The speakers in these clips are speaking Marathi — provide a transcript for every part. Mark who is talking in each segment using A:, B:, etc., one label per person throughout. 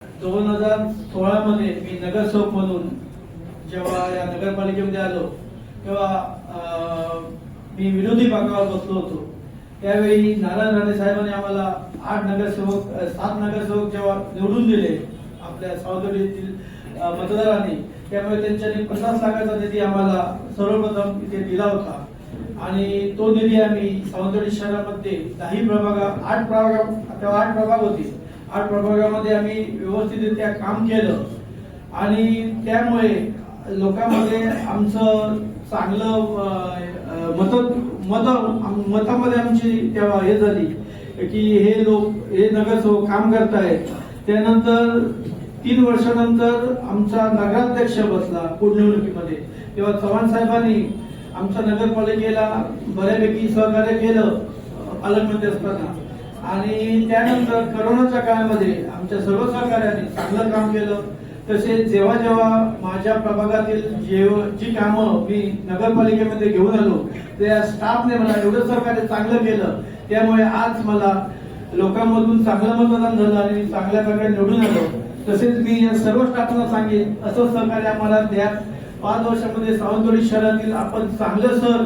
A: 2016 मध्ये मी नगरसेवक म्हणून जेव्हा या नगरपालिकेमध्ये आलो तेव्हा मी विरोधी भागावर बसलो होतो। त्यावेळी नारायण राणे साहेबांनी आम्हाला 7 नगरसेवक जेव्हा निवडून दिले आपल्या सावंतवाडीतील मतदारांनी, त्यामुळे त्यांच्यानी 50 लाखाचा निधी आम्हाला सर्वप्रथम इथे दिला होता आणि तो निधी आम्ही सावंतवाडी शहरामध्ये 8 प्रभाग होते। 8 प्रभागामध्ये आम्ही व्यवस्थितरित्या काम केलं आणि त्यामुळे लोकांमध्ये आमचं चांगलं मतामध्ये आमची तेव्हा हे झाली की हे नगरसेवक काम करतायत। त्यानंतर 3 वर्षानंतर आमचा नगराध्यक्ष बसला पोटनिवडणुकीमध्ये, तेव्हा चव्हाण साहेबांनी आमच्या नगरपालिकेला बऱ्यापैकी सहकार्य केलं पालकमंत्री असताना आणि त्यानंतर कोरोनाच्या काळामध्ये आमच्या सर्व सहकार्याने चांगलं काम केलं। तसेच जेव्हा जेव्हा माझ्या प्रभागातील जी कामं मी नगरपालिकेमध्ये घेऊन आलो त्या स्टाफने मला एवढं सहकार्य चांगलं केलं, त्यामुळे आज मला लोकांमधून चांगलं मतदान झालं आणि चांगल्या प्रकारे निवडून आलो। तसेच मी या सर्व स्टाफना सांगेन असं सहकार्य आम्हाला द्या। 5 वर्षामध्ये सावंतवाडी शहरातील आपण चांगलं शहर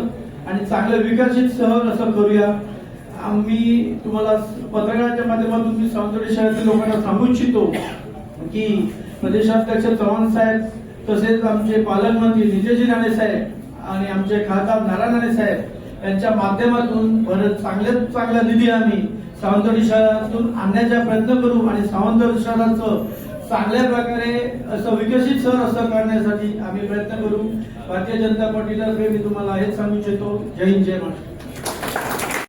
A: आणि चांगलं विकसित शहर असं करूया। आम्ही तुम्हाला पत्रकाराच्या माध्यमातून मी सावंतवाडी शहरातील लोकांना सांगू इच्छितो की प्रदेशाध्यक्ष चव्हाण साहेब, तसेच आमचे पालकमंत्री नितेशजी राणे साहेब आणि आमचे खासदार नारायण राणे साहेब यांच्या माध्यमातून चांगला निधी आम्ही सावंतवाडी शहरातून आणण्याचा प्रयत्न करू आणि सावंतवाडी शहराचं चांगल्या प्रकारे असं विकसित शहर असं करण्यासाठी आम्ही प्रयत्न करू। भारतीय जनता पार्टीतर्फे मी तुम्हाला हेच सांगू इच्छितो। जय हिंद, जय महाराष्ट्र।